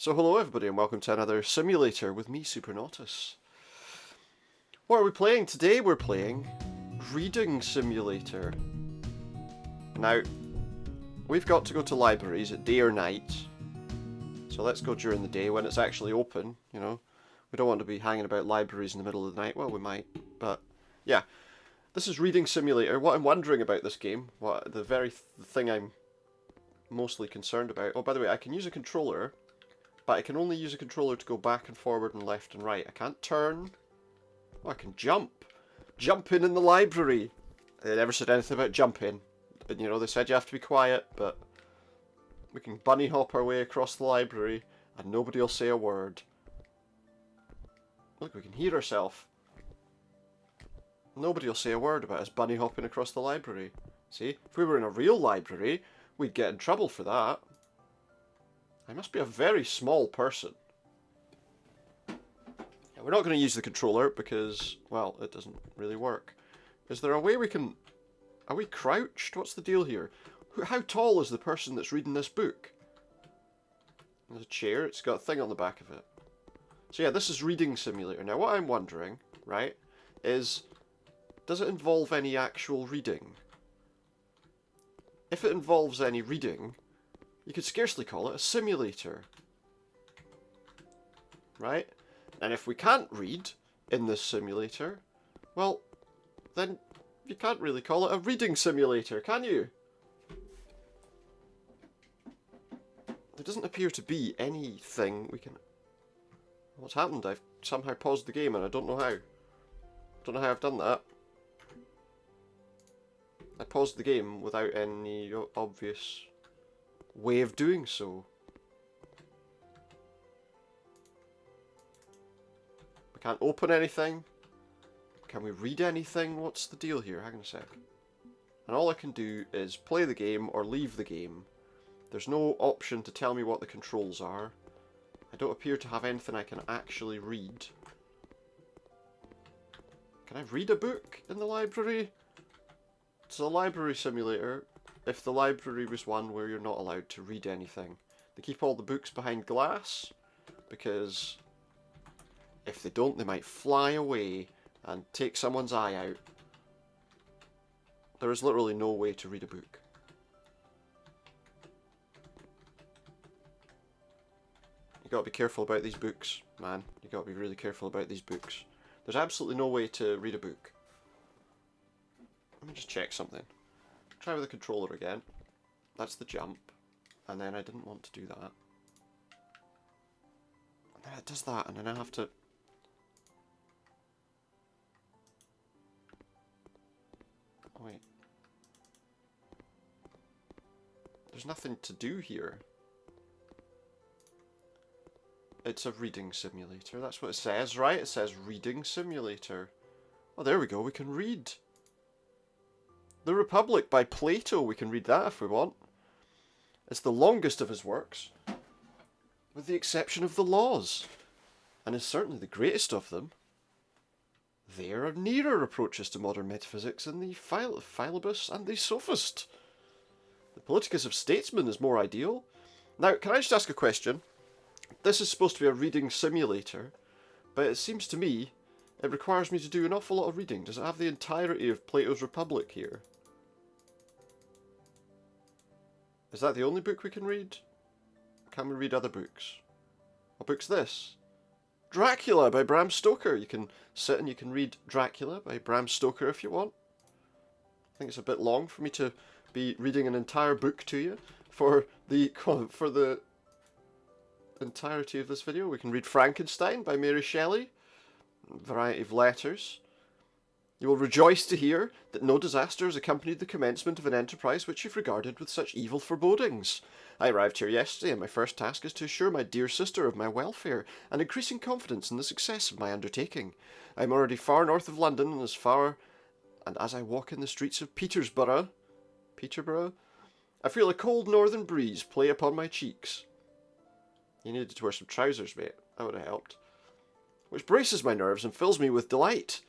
So hello everybody and welcome to another simulator with me, Supernautus. What are we playing? Today we're playing Reading Simulator. Now, we've got to go to libraries at day or night. So let's go during the day when it's actually open, you know. We don't want to be hanging about libraries in the middle of the night. Well, we might, but yeah. This is Reading Simulator. What I'm wondering about this game, the very thing I'm mostly concerned about. Oh, by the way, I can use a controller. But I can only use a controller to go back and forward and left and right. I can't turn. Oh, I can jump. Jumping in the library. They never said anything about jumping. And, you know, they said you have to be quiet, but we can bunny hop our way across the library and nobody will say a word. Look, we can hear ourselves. Nobody will say a word about us bunny hopping across the library. See, if we were in a real library, we'd get in trouble for that. I must be a very small person. Yeah, we're not going to use the controller because, well, it doesn't really work. Is there a way we can... Are we crouched? What's the deal here? How tall is the person that's reading this book? There's a chair. It's got a thing on the back of it. So yeah, this is Reading Simulator. Now what I'm wondering, right, is... Does it involve any actual reading? If it involves any reading... You could scarcely call it a simulator. Right? And if we can't read in this simulator, well, then you can't really call it a reading simulator, can you? There doesn't appear to be anything we can... What's happened? I've somehow paused the game and I don't know how. Don't know how I've done that. I paused the game without any obvious... way of doing so. We can't open anything. Can we read anything? What's the deal here? Hang on a sec. And all I can do is play the game or leave the game. There's no option to tell me what the controls are. I don't appear to have anything I can actually read. Can I read a book in the library? It's a library simulator. If the library was one where you're not allowed to read anything. They keep all the books behind glass, because if they don't, they might fly away and take someone's eye out. There is literally no way to read a book. You gotta be careful about these books, man. You gotta be really careful about these books. There's absolutely no way to read a book. Let me just check something. Try with the controller again. That's the jump. And then I didn't want to do that. And then it does that, and then I have to... Wait. There's nothing to do here. It's a reading simulator. That's what it says, right? It says Reading Simulator. Oh, there we go. We can read. The Republic by Plato, we can read that if we want. It's the longest of his works, with the exception of the Laws, and is certainly the greatest of them. There are nearer approaches to modern metaphysics in the Philebus and the Sophist. The Politicus of Statesmen is more ideal. Now, can I just ask a question? This is supposed to be a reading simulator, but it seems to me it requires me to do an awful lot of reading. Does it have the entirety of Plato's Republic here? Is that the only book we can read? Can we read other books? What book's this? Dracula by Bram Stoker. You can sit and you can read Dracula by Bram Stoker if you want. I think it's a bit long for me to be reading an entire book to you for the entirety of this video. We can read Frankenstein by Mary Shelley. A variety of letters. You will rejoice to hear that no disaster has accompanied the commencement of an enterprise which you've regarded with such evil forebodings. I arrived here yesterday, and my first task is to assure my dear sister of my welfare and increasing confidence in the success of my undertaking. I am already far north of London, and as I walk in the streets of Peterborough, I feel a cold northern breeze play upon my cheeks. You needed to wear some trousers, mate. That would have helped. Which braces my nerves and fills me with delight.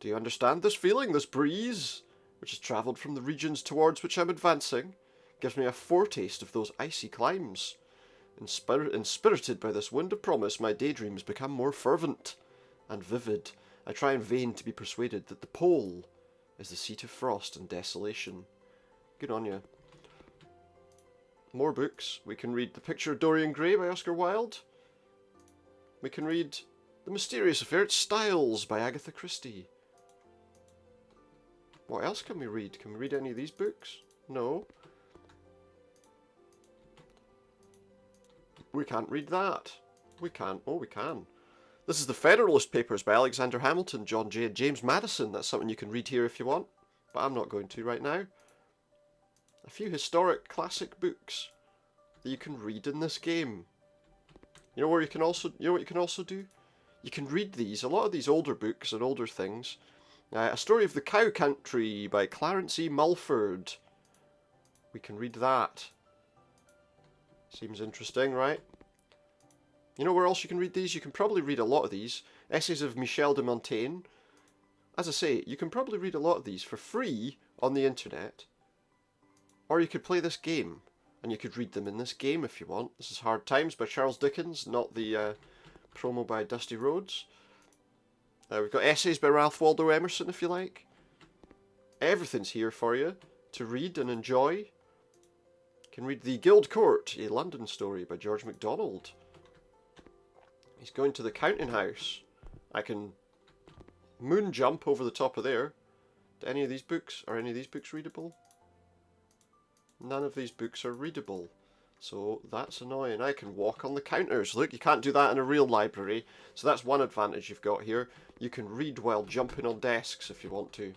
Do you understand this feeling, this breeze, which has travelled from the regions towards which I'm advancing, gives me a foretaste of those icy climes. Inspirited by this wind of promise, my daydreams become more fervent and vivid. I try in vain to be persuaded that the pole is the seat of frost and desolation. Good on you. More books. We can read The Picture of Dorian Gray by Oscar Wilde. We can read The Mysterious Affair at Styles by Agatha Christie. What else can we read? Can we read any of these books? No. We can't read that. We can't. Oh, we can. This is The Federalist Papers by Alexander Hamilton, John Jay, and James Madison. That's something you can read here if you want, but I'm not going to right now. A few historic classic books that you can read in this game. You know what you can also do? You can read these, a lot of these older books and older things. A Story of the Cow Country by Clarence E. Mulford. We can read that. Seems interesting, right? You know where else you can read these? You can probably read a lot of these. Essays of Michel de Montaigne. As I say, you can probably read a lot of these for free on the internet. Or you could play this game, and you could read them in this game if you want. This is Hard Times by Charles Dickens, not the promo by Dusty Rhodes. We've got essays by Ralph Waldo Emerson if you like. Everything's here for you to read and enjoy. You can read The Guild Court, a London story by George MacDonald. He's going to the counting house. I can moon jump over the top of there. Are any of these books readable? None of these books are readable. So that's annoying. I can walk on the counters. Look, you can't do that in a real library. So that's one advantage you've got here. You can read while jumping on desks if you want to.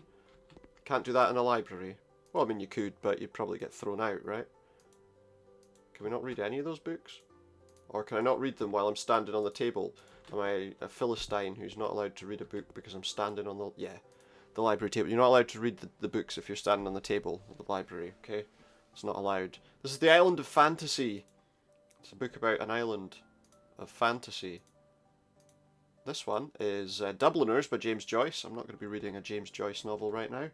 Can't do that in a library. Well, I mean, you could, but you'd probably get thrown out, right? Can we not read any of those books? Or can I not read them while I'm standing on the table? Am I a Philistine who's not allowed to read a book because I'm standing on the library table? You're not allowed to read the books if you're standing on the table of the library, okay? It's not allowed. This is The Island of Fantasy. It's a book about an island of fantasy. This one is Dubliners by James Joyce. I'm not going to be reading a James Joyce novel right now.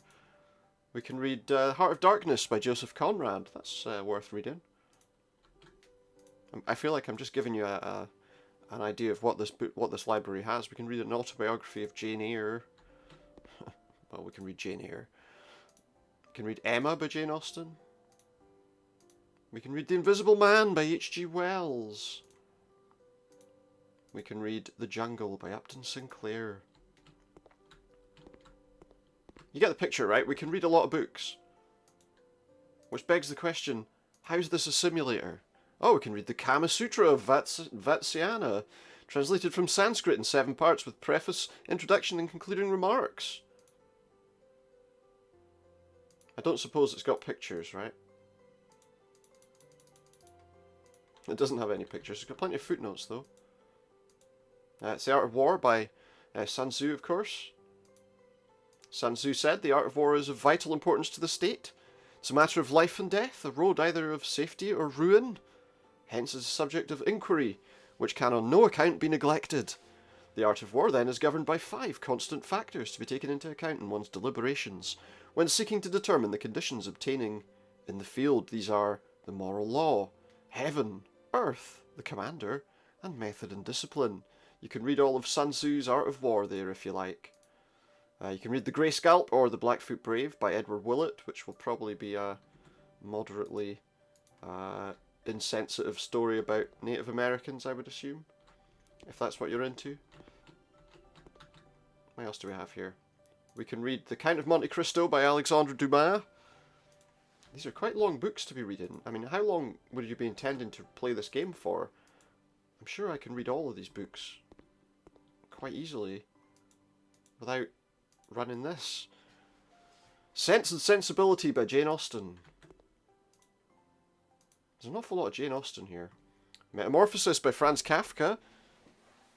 We can read Heart of Darkness by Joseph Conrad. That's worth reading. I feel like I'm just giving you an idea of what this library has. We can read an autobiography of Jane Eyre. Well, we can read Jane Eyre. We can read Emma by Jane Austen. We can read The Invisible Man by H.G. Wells. We can read The Jungle by Upton Sinclair. You get the picture, right? We can read a lot of books. Which begs the question, how's this a simulator? Oh, we can read the Kama Sutra of Vatsyayana, translated from Sanskrit in 7 parts with preface, introduction and concluding remarks. I don't suppose it's got pictures, right? It doesn't have any pictures. It's got plenty of footnotes, though. It's The Art of War by Sun Tzu, of course. Sun Tzu said, "The art of war is of vital importance to the state. It's a matter of life and death, a road either of safety or ruin. Hence is a subject of inquiry, which can on no account be neglected. The art of war, then, is governed by 5 constant factors to be taken into account in one's deliberations when seeking to determine the conditions obtaining in the field. These are the moral law, heaven, earth, the commander, and method and discipline." You can read all of Sun Tzu's Art of War there if you like. You can read The Grey Scalp or The Blackfoot Brave by Edward Willett, which will probably be a moderately insensitive story about Native Americans, I would assume, if that's what you're into. What else do we have here? We can read The Count of Monte Cristo by Alexandre Dumas. These are quite long books to be reading. I mean, how long would you be intending to play this game for? I'm sure I can read all of these books quite easily without running this. Sense and Sensibility by Jane Austen. There's an awful lot of Jane Austen here. Metamorphosis by Franz Kafka.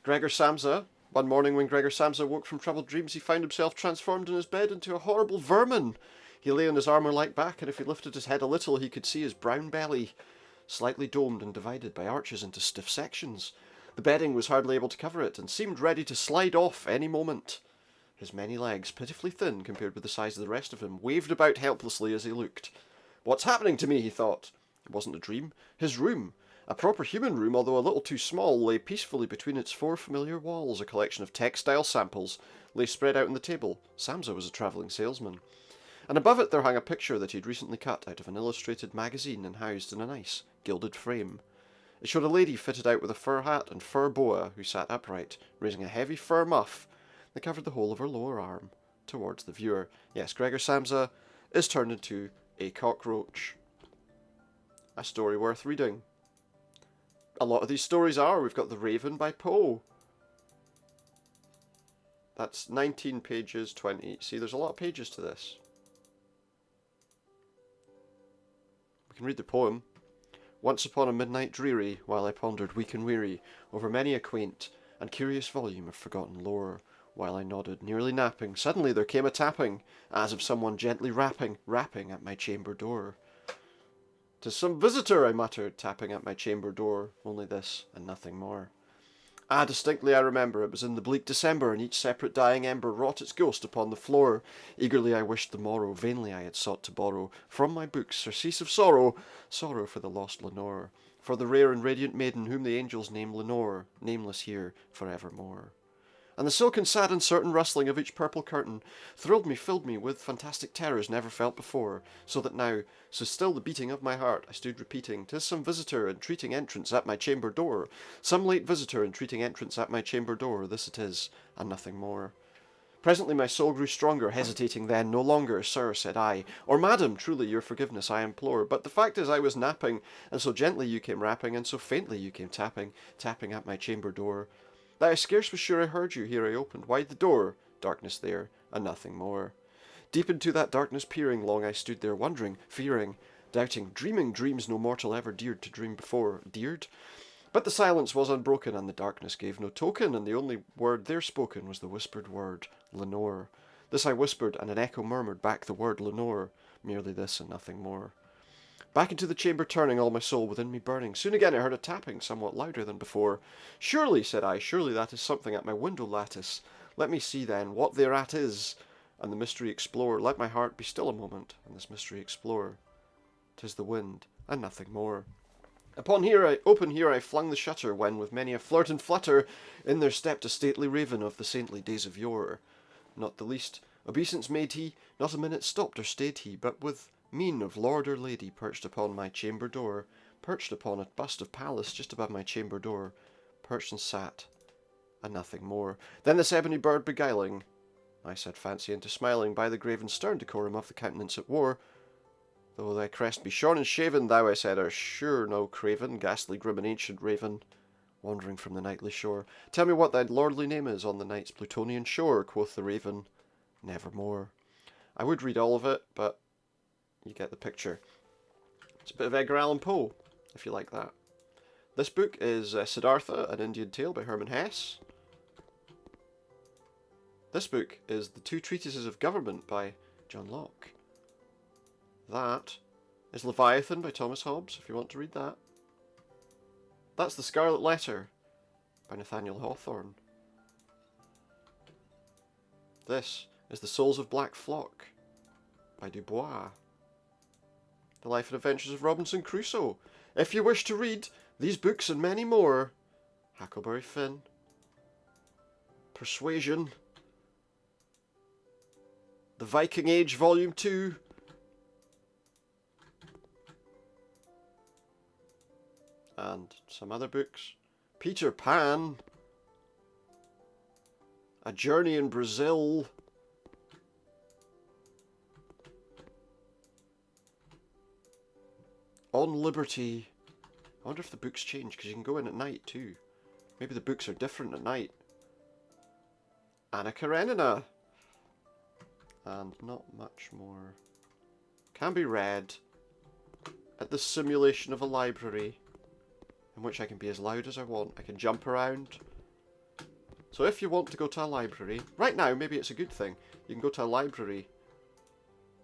Gregor Samsa. One morning when Gregor Samsa woke from troubled dreams, he found himself transformed in his bed into a horrible vermin. He lay on his armour-like back, and if he lifted his head a little, he could see his brown belly, slightly domed and divided by arches into stiff sections. The bedding was hardly able to cover it, and seemed ready to slide off any moment. His many legs, pitifully thin compared with the size of the rest of him, waved about helplessly as he looked. "What's happening to me?" he thought. It wasn't a dream. His room, A proper human room, although a little too small, lay peacefully between its four familiar walls. A collection of textile samples lay spread out on the table. Samsa was a travelling salesman. And above it there hung a picture that he'd recently cut out of an illustrated magazine and housed in a nice, gilded frame. It showed a lady fitted out with a fur hat and fur boa who sat upright, raising a heavy fur muff that covered the whole of her lower arm towards the viewer. Yes, Gregor Samsa is turned into a cockroach. A story worth reading. A lot of these stories are. We've got The Raven by Poe. That's 19 pages, 20. See, there's a lot of pages to this. We can read the poem. Once upon a midnight dreary, while I pondered weak and weary over many a quaint and curious volume of forgotten lore, while I nodded, nearly napping, suddenly there came a tapping, as of someone gently rapping at my chamber door. "'Tis some visitor," I muttered, tapping at my chamber door, only this and nothing more. Ah, distinctly I remember, it was in the bleak December, and each separate dying ember wrought its ghost upon the floor. Eagerly I wished the morrow, vainly I had sought to borrow from my books surcease of sorrow, sorrow for the lost Lenore, for the rare and radiant maiden whom the angels name Lenore, nameless here for evermore. And the silken, sad, and certain rustling of each purple curtain thrilled me, filled me with fantastic terrors never felt before, so that now, so still the beating of my heart, I stood repeating, "'Tis some visitor entreating entrance at my chamber door, some late visitor entreating entrance at my chamber door, this it is, and nothing more." Presently my soul grew stronger, hesitating then no longer. "Sir," said I, "or madam, truly your forgiveness I implore, but the fact is I was napping, and so gently you came rapping, and so faintly you came tapping at my chamber door, that I scarce was sure I heard you. Here I opened wide the door, darkness there, and nothing more. Deep into that darkness peering, long I stood there, wondering, fearing, doubting, dreaming dreams no mortal ever dared to dream before. Dared? But the silence was unbroken, and the darkness gave no token, and the only word there spoken was the whispered word, Lenore. This I whispered, and an echo murmured back the word Lenore, merely this and nothing more. Back into the chamber turning, all my soul within me burning. Soon again I heard a tapping, somewhat louder than before. "Surely," said I, "surely that is something at my window lattice. Let me see, then, what thereat is, and the mystery explore. Let my heart be still a moment, and this mystery explore. 'Tis the wind, and nothing more." Open here I flung the shutter, when with many a flirt and flutter in there stepped a stately raven of the saintly days of yore. Not the least obeisance made he, not a minute stopped or stayed he, but with mien of lord or lady perched upon my chamber door, perched upon a bust of Pallas just above my chamber door, perched and sat, and nothing more. Then this ebony bird beguiling, I set fancy into smiling, by the grave and stern decorum of the countenance it wore. "Though thy crest be shorn and shaven, thou," I said, "art sure no craven, ghastly, grim, and ancient raven, wandering from the nightly shore. Tell me what thy lordly name is on the night's Plutonian shore." Quoth the raven, "Nevermore." I would read all of it, but you get the picture. It's a bit of Edgar Allan Poe, if you like that. This book is Siddhartha, an Indian Tale by Hermann Hesse. This book is The Two Treatises of Government by John Locke. That is Leviathan by Thomas Hobbes, if you want to read that. That's The Scarlet Letter by Nathaniel Hawthorne. This is The Souls of Black Flock by Dubois. The Life and Adventures of Robinson Crusoe. If you wish to read these books and many more, Huckleberry Finn, Persuasion, The Viking Age Volume 2, and some other books, Peter Pan, A Journey in Brazil, On Liberty. I wonder if the books change, because you can go in at night too. Maybe the books are different at night. Anna Karenina. And not much more. Can be read at the simulation of a library, in which I can be as loud as I want. I can jump around. So if you want to go to a library, right now maybe it's a good thing, you can go to a library,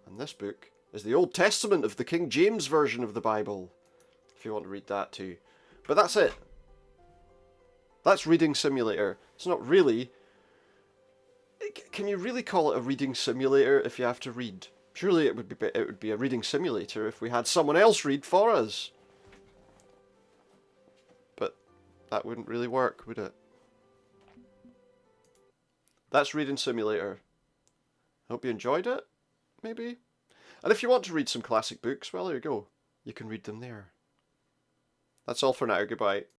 and this book is the Old Testament of the King James Version of the Bible, if you want to read that too. But that's it. That's Reading Simulator. It's not really... Can you really call it a reading simulator if you have to read? Surely it would be a reading simulator if we had someone else read for us. that wouldn't really work, would it? That's Reading Simulator. Hope you enjoyed it, maybe? And if you want to read some classic books, well, there you go. You can read them there. That's all for now. Goodbye.